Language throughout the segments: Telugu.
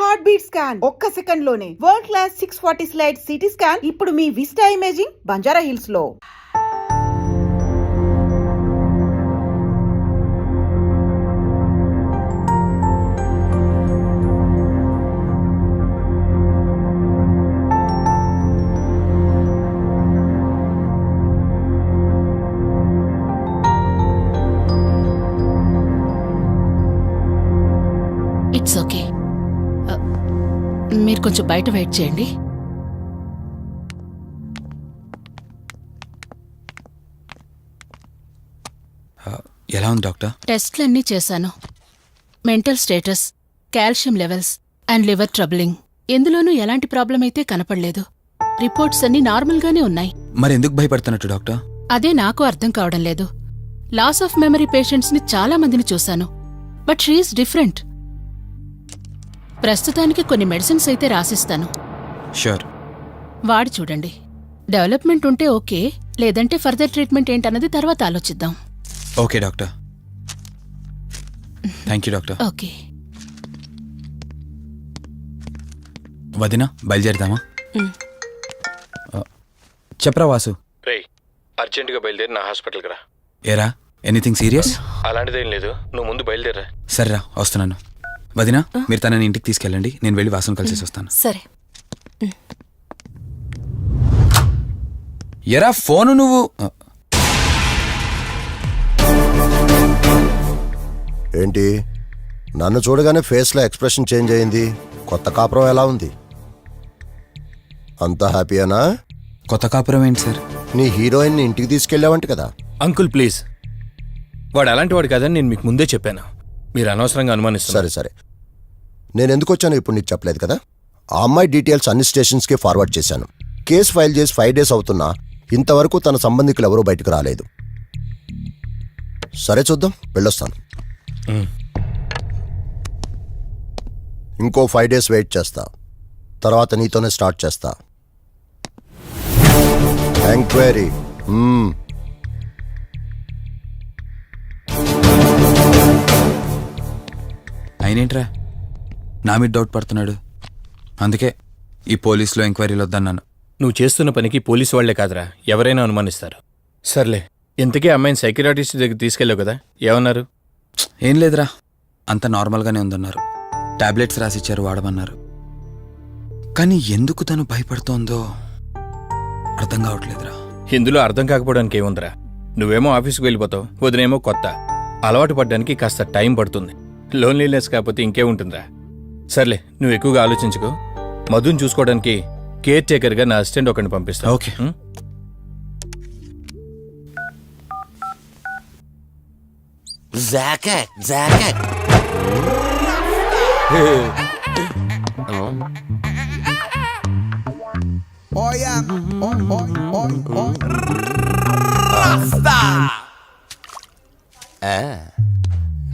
హార్ట్ బీట్ స్కాన్ ఒక్క సెకండ్ లోనే world class 640 slide CT scan ఇప్పుడు మీ విస్టా ఇమేజింగ్ బంజారా హిల్స్ లో. It's okay. మీరు కొంచెం బయట వెయిట్ చేయండి. ఎలా ఉంది డాక్టర్? టెస్ట్లన్నీ చేశాను. Mental status, calcium levels and liver troubling, ఎందులోనూ ఎలాంటి ప్రాబ్లం అయితే కనపడలేదు. రిపోర్ట్స్ అన్నీ నార్మల్గానే ఉన్నాయి. మరి ఎందుకు భయపడుతున్నట్టు డాక్టర్? అదే నాకు అర్థం కావడం లేదు. లాస్ ఆఫ్ మెమరీ పేషెంట్స్ని చాలా మందిని చూశాను, బట్ షీఈస్ డిఫరెంట్. ప్రస్తుతానికి కొన్ని మెడిసిన్స్ అయితే రాసిస్తాను. షూర్. వాడి చూడండి. డెవలప్మెంట్ ఉంటే ఓకే, లేదంటే ఫర్దర్ ట్రీట్మెంట్ ఏంటన్నది తర్వాత ఆలోచిద్దాం. Okay doctor. Thank you doctor. Okay. వదినా బయలుదేరదామా? చెప్పరా వాసు. రేయ్, అర్జెంటుగా బయలుదేరి నా హాస్పిటల్కి రా. ఏరా, ఎనీథింగ్ సీరియస్? అలాంటిదేం లేదు, నువ్వు ముందు బయలుదేరా. సరేరా, వస్తున్నాను. వదినా, మీరు తనని ఇంటికి తీసుకెళ్ళండి, నేను వెళ్ళి వాసును కలిసేసి వస్తాను. సరే. ఎరా ఫోను నువ్వు. ఏంటి, నన్ను చూడగానే ఫేస్లో ఎక్స్ప్రెషన్ చేంజ్ అయింది? కొత్త కాపురం ఎలా ఉంది? అంతా హ్యాపీయేనా? కొత్త కాపురం ఏంటి సార్? నీ హీరోయిన్ని ఇంటికి తీసుకెళ్ళావంట కదా? అంకుల్ ప్లీజ్, వాడు అలాంటి వాడు కాదని నేను మీకు ముందే చెప్పాను. మీరు అనవసరంగా అనుమానిస్తారు. సరే సరే, నేను ఎందుకు వచ్చానో ఇప్పుడు నీకు చెప్పలేదు కదా. ఆ అమ్మాయి డీటెయిల్స్ అన్ని స్టేషన్స్కి ఫార్వర్డ్ చేశాను. కేసు ఫైల్ చేసి 5 days అవుతున్నా ఇంతవరకు తన సంబంధికులు ఎవరూ బయటకు రాలేదు. సరే చూద్దాం, వెళ్ళొస్తాను. ఇంకో 5 days వెయిట్ చేస్తా, తర్వాత నీతోనే స్టార్ట్ చేస్తా ఎంక్వైరీ. అయినేంట్రా నా మీద డౌట్ పడుతున్నాడు? అందుకే ఈ పోలీసులో ఎంక్వైరీలు వద్దన్నాను. నువ్వు చేస్తున్న పనికి పోలీసు వాళ్లే కాదురా, ఎవరైనా అనుమానిస్తారు. సర్లే, ఇంతకీ అమ్మాయిని సైకియాట్రిస్ట్ దగ్గర తీసుకెళ్ళావు కదా, ఏమన్నారు? ఏం లేదురా, అంత నార్మల్గానే ఉందన్నారు. టాబ్లెట్స్ రాసిచ్చారు, వాడమన్నారు. కానీ ఎందుకు తను భయపడుతోందో అర్థం కావట్లేదురా. ఇందులో అర్థం కాకపోవడానికి ఏముందిరా? నువ్వేమో ఆఫీస్కి వెళ్ళిపోతావు, వదినేమో కొత్త. అలవాటు పడ్డానికి కాస్త టైం పడుతుంది. లోన్లీనెస్ కాకపోతే ఇంకేముంటుందిరా. సర్లే, నువ్వు ఎక్కువగా ఆలోచించుకో. మధుని చూసుకోవడానికి కేర్ టేకర్గా నా అసిస్టెంట్ ఒకరిని పంపిస్తా. Okay.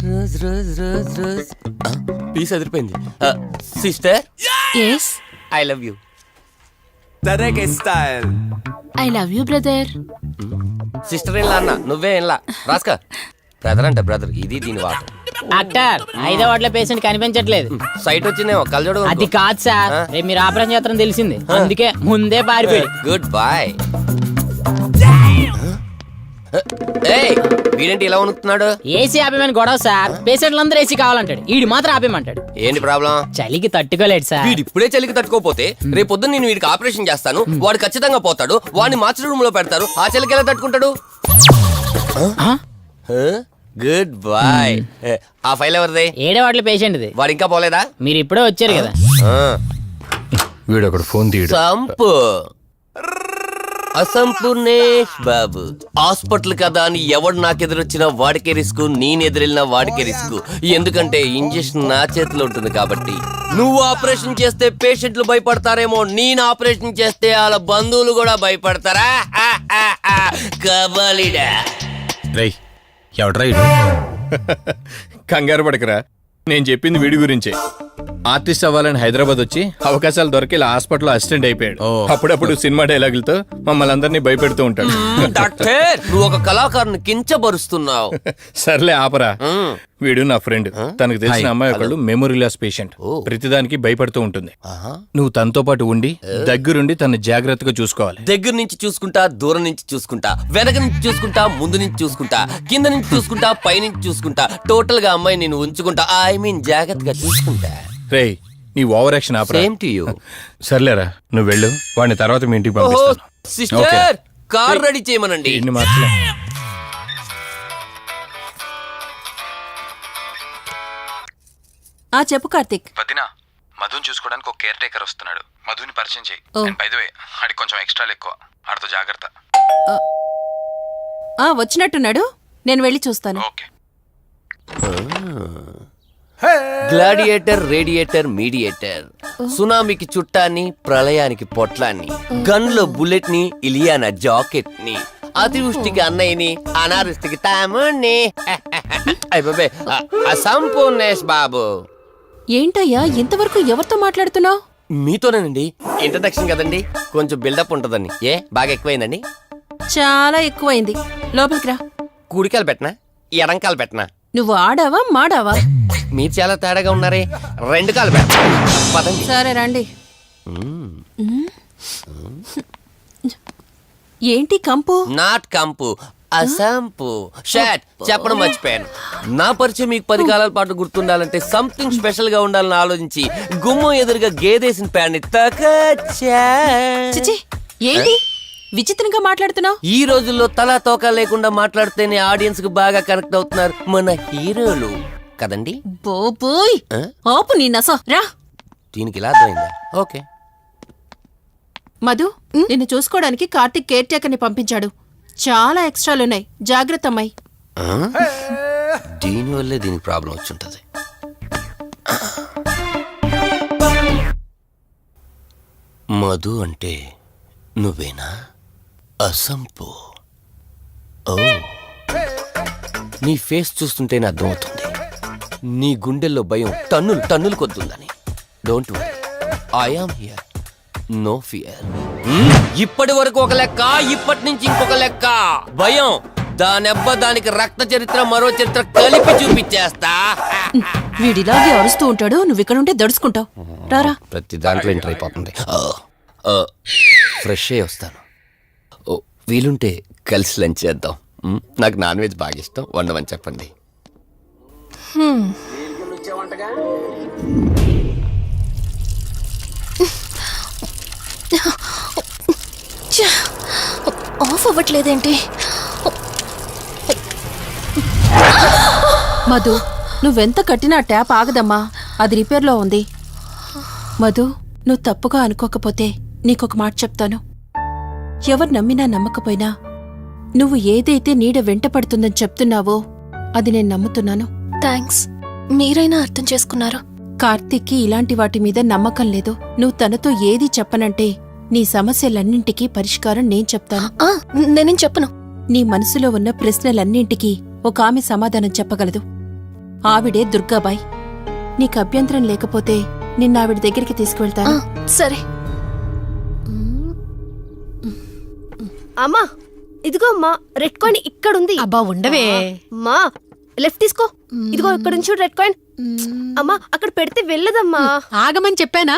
Rose rose rose rose piece అదిరిపోయింది. Sister, yes, I love you. తరేకే style. I love you brother. Sister ఏం అన్న, నువ్వే ఏం రాస్కా. బ్రదర్ అంటే బ్రదర్, ఇది దీని వాటర్. డాక్టర్, 5వ వార్డులో పేషెంట్ కనిపించట్లేదు. సైట్ వచ్చిందేమో, కళ్ళజోడు. అది కాదు సార్, రేపు మీరు ఆపరేషన్ చేస్తారని తెలిసింది, అందుకే ముందే పారిపోయి. Good boy. ఏయ్, వీడేంటి ఇలా వణుకుతున్నాడు? ఏసీ ఆపేమని గొడవ సార్. పేషెంట్లందరూ ఏసీ కావాలంటాడు, ఈడు మాత్రం ఆపేమంటాడు. ఏంటి ప్రాబ్లం? చలికి తట్టుకోలేడు సార్. వీడు ఇప్పుడే చలికి తట్టుకోపోతే రేపు పొద్దున్న నేను వీడికి ఆపరేషన్ చేస్తాను, వాడు ఖచ్చితంగా పోతాడు. వాడిని మార్చి రూమ్ లో పెడతారు, ఆ చలికి ఎలా తట్టుకుంటాడు? Good boy. ఆ ఫైల్ ఎవరిది? 7వ వార్డులో పేషెంట్ది. వాడు ఇంకా పోలేదా? మీరు ఇప్పుడే వచ్చారు కదా. వీడు ఒకడు ఫోన్ తీయడు. సంపు అసంపూర్ణేష్ బాబు. హాస్పిటల్ కదా అని ఎవడు నాకెదురొచ్చినా వాడికే రిస్క్, నేనెదురెళ్ళినా వాడికే రిస్క్. ఎందుకంటే ఇంజెక్షన్ నా చేతిలో ఉంటుంది కాబట్టి. నువ్వు ఆపరేషన్ చేస్తే పేషెంట్లు భయపడతారేమో, నేను ఆపరేషన్ చేస్తే వాళ్ళ బంధువులు కూడా భయపడతారా? కబాలిడా. రేయ్, ఎవడ్రా? కంగారు పడకరా, నేను చెప్పింది వీడి గురించే. ఆర్టిస్ట్ అవ్వాలని హైదరాబాద్ వచ్చి అవకాశాలు దొరికి ఇలా హాస్పిటల్లో అసిస్టెంట్ అయిపోయాడు. అప్పుడప్పుడు సినిమా డైలాగులతో మమ్మల్ని అందరినీ భయపెడుతూ ఉంటాడు. డాక్టర్ నువ్వు ఒక కళాకారుని కించబరుస్తున్నావు. సర్లే ఆపరా. వీడు నా ఫ్రెండ్. తనకు తెలిసిన అమ్మాయి ఒకళ్ళు మెమొరీ లాస్ పేషెంట్. ప్రతిదానికి భయపడుతూ ఉంటుంది. నువ్వు తనతో పాటు ఉండి దగ్గరుండి తను జాగ్రత్తగా చూసుకోవాలి. దగ్గర నుంచి చూసుకుంటా, దూరం నుంచి చూసుకుంటా, వెనక నుంచి చూసుకుంటా, ముందు నుంచి చూసుకుంటా, కింద నుంచి చూసుకుంటా, పై నుంచి చూసుకుంటా, టోటల్ గా అమ్మాయి నేను ఉంచుకుంటా. ఐ మీన్ జాగ్రత్తగా చూసుకుంటా. రేయ్ నీ over action opera. Same to you. సర్లేరా నువ్వు వెళ్ళు. వాడిని తర్వాత మీ ఇంటికి పంపిస్తాను. సిస్టర్ కార్ రెడీ చేయమనండి. ఇన్ని మార్చలే. చెప్పు కార్తిక్. వదినా మధుని చూసుకోవడానికి ఒక కేర్ టేకర్ వస్తున్నాడు. మధుని పరిచయం చేయి. బై ద వే ఆడికి కొంచెం ఎక్స్ట్రాలు ఎక్కువ. ఆడితో జాగ్రత్త. వచ్చినట్టున్నాడు, నేను వెళ్ళి చూస్తాను. ఓకే. గ్లాడియేటర్, రేడియేటర్, మీడియేటర్, సునామీకి చుట్టాన్ని, ప్రళయానికి పొట్లాన్ని, గన్లో బుల్లెట్ ని, ఇలియానా జాకెట్ ని, అతివృష్టికి అన్నయ్యని, అనావృష్టికి తమ్ముణ్ణి. అయిపోయి అసంపూర్ణేష్ బాబు. ఏంటయ్యా ఇంతవరకు ఎవరితో మాట్లాడుతున్నావు? మీతోనేనండి. ఇంట్రడక్షన్ కదండి, కొంచెం బిల్డప్ ఉంటుందని. బాగా ఎక్కువైందండి? చాలా ఎక్కువైంది. లోపలికి రా. కుడికాలు పెట్టనా, ఎడంకాలు పెట్టనా? నువ్వు ఆడావా మాడావా? మీరు చాలా తేడాగా ఉన్నారే. 2 కాలు పెట్ట. పదండి. సరే రండి. ఏంటి కంపు? నాట్ కంపు, అసంపు. షాట్ చెప్పడం మర్చిపోయాను. నా పరిచయం మీకు 10 కాలాల పాటు గుర్తుండాలంటే సంథింగ్ స్పెషల్ గా ఉండాలని ఆలోచించి గుమ్మం ఎదురుగా గేదేసిన ప్యాడ్ని తకచ్చా. చిచి, ఏంటి విచిత్రంగా మాట్లాడుతున్నావు? ఈ రోజుల్లో తలా తోక లేకుండా మాట్లాడితేనే ఆడియన్స్ కు బాగా కనెక్ట్ అవుతున్నారు మన హీరోలు కదండి. బోబోయ్, ఆపు నీ నస. రా. దీనికి ఇలా అర్థమైందా? ఓకే. మధు, నిన్ను చూసుకోవడానికి కార్తిక్ కేర్ టేకర్ని పంపించాడు. చాలా ఎక్స్ట్రాలున్నాయి, జాగ్రత్త అమ్మాయి. దీనివల్లే దీనికి ప్రాబ్లం వచ్చుంటది. మధు అంటే నువ్వేనా? అసంపు. ఓ, నీ ఫేస్ చూస్తుంటేనే అర్థమవుతుంది నీ గుండెల్లో భయం టన్నులు కొద్దుందని. Don't worry, I am here, no fear. ఇప్పటి వరకు ఒక లెక్క, ఇప్పటి నుంచి ఇంకొక లెక్క. భయం దానెబ్బ, దానికి రక్త చరిత్ర, మరో చరిత్ర కలిపి చూపించేస్తా. వీడిలాగే అరుస్తూ ఉంటాడు, నువ్వు ఇక్కడ ఉంటే దడుచుకుంటావు. రారా. ప్రతి దాంట్లో ఎంటర్ అయిపోతుంది. ఫ్రెష్ అయ్యి వస్తాను. వీలుంటే కలిసి లంచ్ చేద్దాం. నాకు నాన్ వెజ్ బాగా ఇష్టం, వండమని చెప్పండి. ఆఫ్ అవ్వట్లేదేంటి? మధు, నువ్వెంత కట్టినా ట్యాప్ ఆగదమ్మా. అది రిపేర్లో ఉంది. మధు, నువ్వు తప్పుగా అనుకోకపోతే నీకొక మాట చెప్తాను. ఎవరు నమ్మినా నమ్మకపోయినా నువ్వు ఏదైతే నీడ వెంట పడుతుందని చెప్తున్నావో అది నేను నమ్ముతున్నాను. థ్యాంక్స్, మీరైనా అర్థం చేసుకున్నారు. కార్తీక్కి ఇలాంటి వాటి మీద నమ్మకం లేదు. నువ్వు తనతో ఏది చెప్పనంటే నీ సమస్యలన్నింటికీ పరిష్కారం నేను చెప్తాను. నేనేం చెప్పను. నీ మనసులో ఉన్న ప్రశ్నలన్నింటికీ ఒక ఆమె సమాధానం చెప్పగలదు. ఆవిడే దుర్గాబాయ్. నీకు అభ్యంతరం లేకపోతే నిన్నావిడ దగ్గరికి తీసుకువెళ్తాను. సరే. అమ్మా, ఇదిగో అమ్మా, రెడ్ కాయిన్ ఇక్కడుంది. అబ్బా ఉండవే. అమ్మా, లెఫ్ట్ తీసుకో. ఇదిగో ఇక్కడ నుంచి రెడ్ కాయిన్. అమ్మా, అక్కడ పెడితే వెళ్ళదమ్మా. ఆగమని చెప్పానా?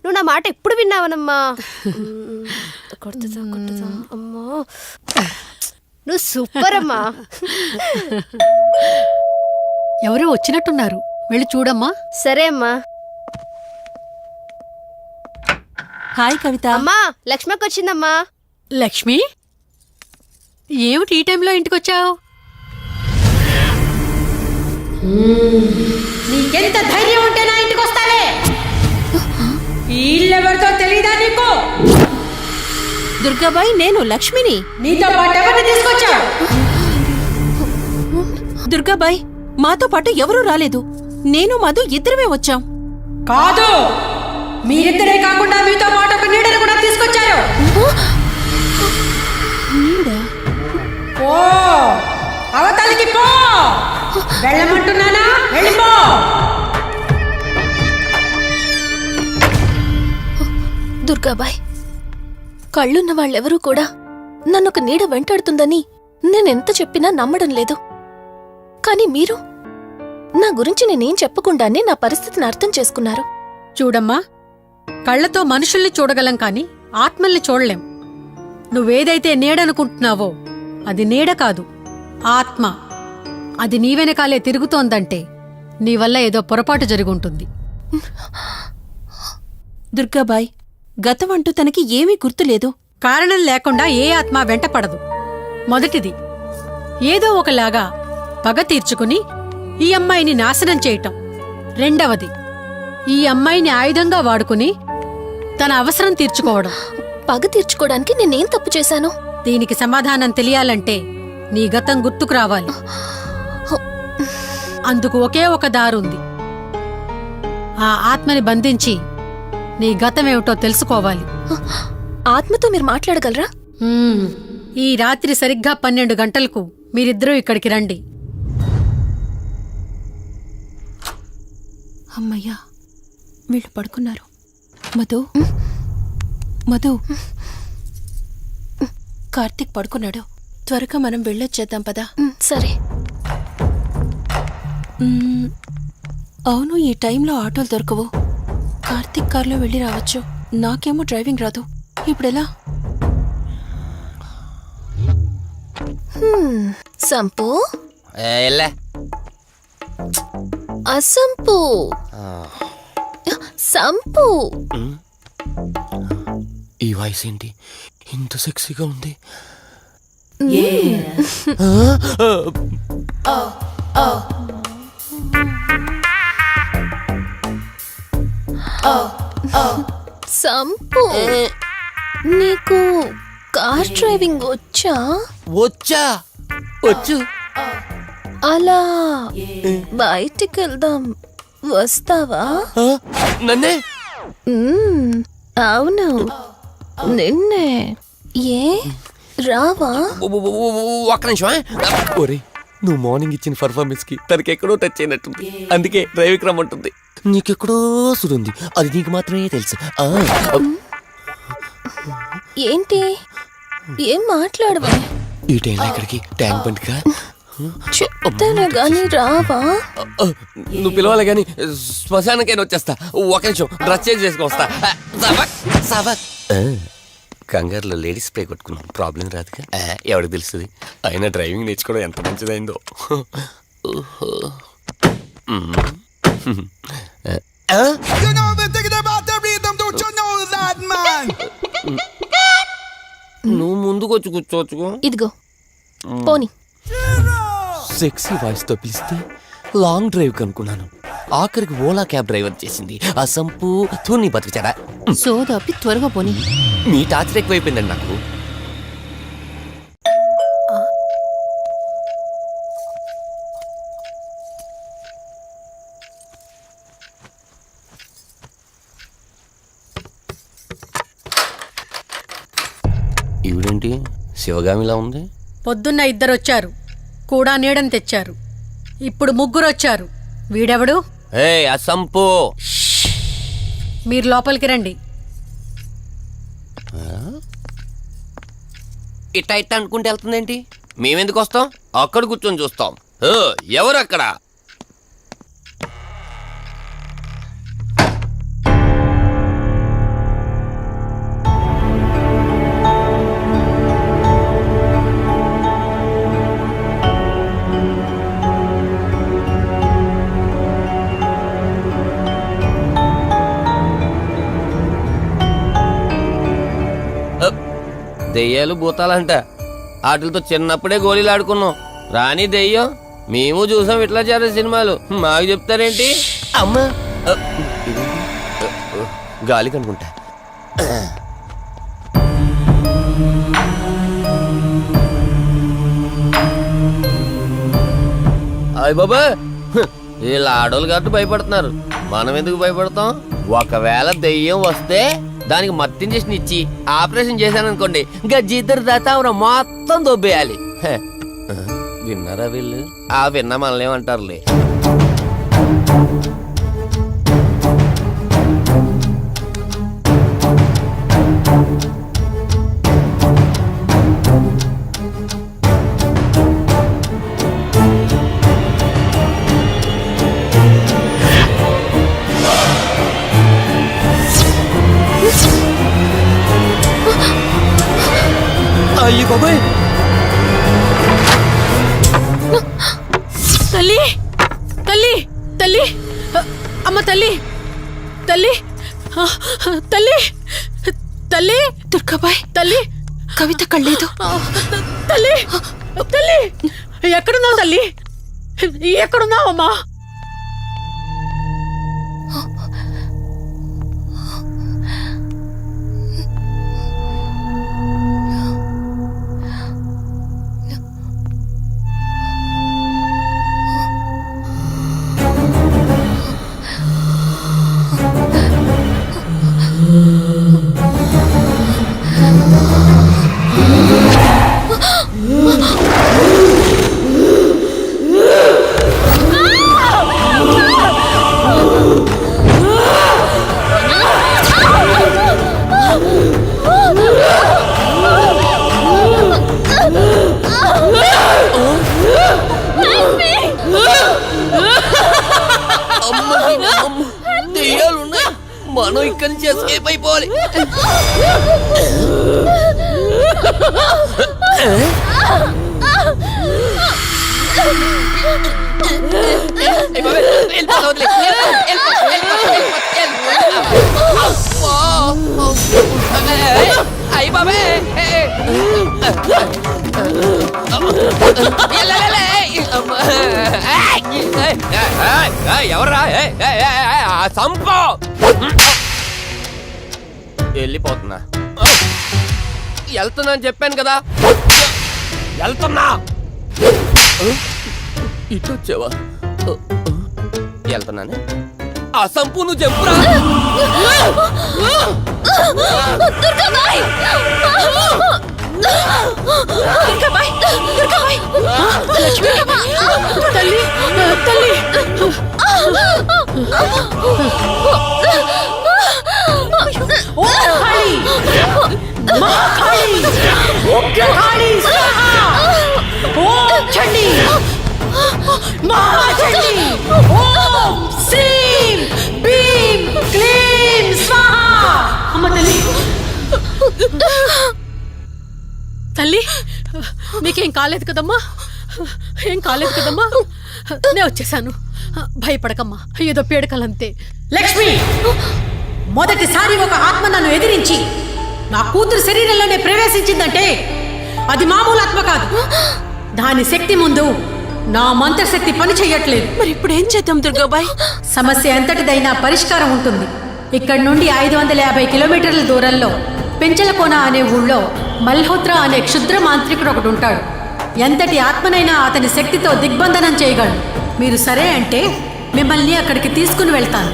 నువ్వు నా మాట ఎప్పుడు విన్నావనమ్మా. కొడుతుందా అమ్మా, నువ్వు సూపర్ అమ్మా. ఎవరో వచ్చినట్టున్నారు, వెళ్ళి చూడమ్మా. సరే అమ్మా. హాయ్ కవిత. అమ్మా, లక్ష్మకి వచ్చిందమ్మా. లక్ష్మి, ఏమిటి ఈ టైంలో ఇంటికొచ్చావు? నీకెంత ధైర్యం ఉంటే నా ఇంటికి వస్తానే? వీళ్ళెవరితో తెలీదా నీకు? దుర్గాబాయ్, నేను లక్ష్మిని. నీతో పాటు ఎవరిని తీసుకొచ్చావు? దుర్గాబాయ్, మాతో పాటు ఎవరూ రాలేదు. నేను మధు ఇద్దరమే వచ్చాం. కాదు, మీరిద్దరే కాకుండా మీతో పాటు ఒక నీడను కూడా తీసుకొచ్చారు. ఓ, అవతలికి పో. వెళ్ళమంటున్నానా? వెళ్ళిపో. దుర్గాబాయ్, కళ్ళున్న వాళ్ళెవరూ కూడా నన్ను ఒక నీడ వెంటాడుతుందని నేనెంత చెప్పినా నమ్మడం లేదు. కానీ మీరు నా గురించి నేనేం చెప్పకుండానే నా పరిస్థితిని అర్థం చేసుకున్నారు. చూడమ్మా, కళ్ళతో మనుషుల్ని చూడగలం కాని ఆత్మల్ని చూడలేం. నువ్వేదైతే నీడనుకుంటున్నావో అది నీడ కాదు, ఆత్మ. అది నీ వెనకాలే తిరుగుతోందంటే నీ వల్ల ఏదో పొరపాటు జరుగుంటుంది. దుర్గాబాయ్, గతం అంటూ తనకి ఏమీ గుర్తులేదు. కారణం లేకుండా ఏ ఆత్మ వెంటపడదు. మొదటిది, ఏదో ఒకలాగా పగ తీర్చుకుని ఈ అమ్మాయిని నాశనం చేయటం. రెండవది, ఈ అమ్మాయిని ఆయుధంగా వాడుకుని తన అవసరం తీర్చుకోవడం. పగ తీర్చుకోవడానికి నేనేం తప్పు చేశాను? దీనికి సమాధానం తెలియాలంటే నీ గతం గుర్తుకు రావాలి. అందుకు ఒకే ఒక దారుంది. ఆ ఆత్మని బంధించి నీ గతమేమిటో తెలుసుకోవాలి. ఆత్మతో మీరు మాట్లాడగలరా? ఈ రాత్రి సరిగ్గా 12 గంటలకు మీరిద్దరూ ఇక్కడికి రండి. అమ్మయ్యా, వీళ్ళు పడుకున్నారు. మధు, మధు, కార్తీక్ పడుకున్నాడు. త్వరగా మనం వెళ్ళొచ్చేద్దాం పదా. సరే. అవును, ఈ టైంలో ఆటోలు దొరకవు. కార్తీక్ కార్లో వెళ్ళి రావచ్చు. నాకేమో డ్రైవింగ్ రాదు. ఇప్పుడెలా? సంపు, ఎల్లే అసంపు, సంపు. ఈ వాయిస్ ఏంటి ఇంత సెక్సీగా ఉంది? సంపు, నీకు కార్ డ్రైవింగ్ వచ్చా? వచ్చా? వచ్చు. అలా బయటికి వెళ్దాం, వస్తావా? నన్నే? అవును, నిన్నే. ఏ రావా? ఒక్క నిమిషం. ఒరే, నువ్వు మార్నింగ్ ఇచ్చిన పర్ఫార్మెన్స్ కి తనకి ఎక్కడో టచ్ అయినట్టుంది. అందుకే డ్రైవింగ్ రమ్మంటుంది. నీకెక్కడో సుడుంది, అది నీకు మాత్రమే తెలుసు. ఏంటి? ఏం మాట్లాడవా? ఈ టైంలో ఎక్కడికి? ట్యాంక్ బండ్కా? చెప్తాను గాని రావా? నువ్వు పిలవాలి గాని శ్మశానకైనా వచ్చేస్తా. ఒక నిమిషం, డ్రెస్ చేంజ్ చేసుకుని వస్తా. కంగారులో లేడీస్ స్ప్రే కొట్టుకున్నాం, ప్రాబ్లం రాదుగా. ఎవరికి తెలుస్తుంది? అయినా డ్రైవింగ్ నేర్చుకోవడం ఎంత మంచిదైందో. నువ్వు ముందుకు వచ్చి కూర్చోవచ్చు. ఇదిగో పోనీ. సెక్సీ వాయిస్ తో పిలిస్తే లాంగ్ డ్రైవ్ కనుక్కున్నాను. ఆఖరికి ఓలా క్యాబ్ డ్రైవర్ చేసింది ఆ సంపు. తూని బతికిచాడా? సోదాపి త్వరగా పోనీ. మీ టార్చర్ ఎక్కువైపోయిందండి నాకు. ఈవిడేంటి శివగామిలా ఉంది? పొద్దున్న 2 వచ్చారు, కూడా నీడని తెచ్చారు. ఇప్పుడు 3 వచ్చారు. వీడెవడు? ఏ అసంపు, మీరు లోపలికి రండి. ఇట్ట ఇట్ట అనుకుంటే వెళ్తుందేంటి? మేమెందుకు వస్తాం? అక్కడ కూర్చొని చూస్తాం. ఎవరు అక్కడ? దెయ్యాలు భూతాలంట. వాటితో చిన్నప్పుడే గోళీలు ఆడుకున్నాం. రాని దెయ్యం మేము చూసాం ఇట్లా చేరే సినిమాలు. మాకు చెప్తారేంటి? అమ్మా, గాలి కనుకుంటా. అయ్య బాబా, వీళ్ళు ఆడోళ్ళు కాబట్టి భయపడుతున్నారు. మనం ఎందుకు భయపడతాం? ఒకవేళ దెయ్యం వస్తే దానికి మత్తు ఇంజెక్షన్ ఇచ్చి ఆపరేషన్ చేశాననుకోండి, గజ్జిద్దరు దాతావరం మొత్తం దొబ్బేయాలి. విన్నారా వీళ్ళు? ఆ విన్నా మనల్నేమంటారులే. అయ్యి బాబాయ్ తల్లి తల్లి తల్లి అమ్మ తల్లి తల్లి తల్లి తల్లి దుర్గాబాయ్ తల్లి కవిత కళ్ళేదు. తల్లి తల్లి ఎక్కడున్నావు తల్లి ఎక్కడున్నావమ్మా? దెయ్యాలున్నాయి, మనం ఇక్కడి నుంచి ఎస్కేప్ అయిపోవాలి. అయ్యి బాబే ఎవరా సంపో వెళ్ళిపోతున్నా. వెళ్తున్నా అని చెప్పాను కదా, వెళ్తున్నా. ఇటు వచ్చావా? వెళ్తున్నాను. ఆ సంపు నువ్వు చెప్పురా. తల్లి తల్లి తల్లి మీకేం కాలేదు కదమ్మా? ఏం కాలేదు కదమ్మా? నేను వచ్చేసాను, భయపడకమ్మా. ఏదో పీడకలంతే. లక్ష్మి, మొదటిసారి ఒక ఆత్మ నన్ను ఎదిరించి నా కూతురు శరీరంలోనే ప్రవేశించిందంటే అది మామూలు ఆత్మ కాదు. దాని శక్తి ముందు నా మంత్రశక్తి పని చెయ్యట్లేదు. మరి ఇప్పుడు ఏం చేద్దాం దుర్గాబాయ్? సమస్య ఎంతటిదైనా పరిష్కారం ఉంటుంది. ఇక్కడి నుండి 550 కిలోమీటర్ల దూరంలో పెంచలకోన అనే ఊళ్ళో మల్హోత్రా అనే క్షుద్ర మాంత్రికుడు ఒకడు ఉంటాడు. ఎంతటి ఆత్మనైనా అతని శక్తితో దిగ్బంధనం చేయగలడు. మీరు సరే అంటే మిమ్మల్ని అక్కడికి తీసుకుని వెళ్తాను.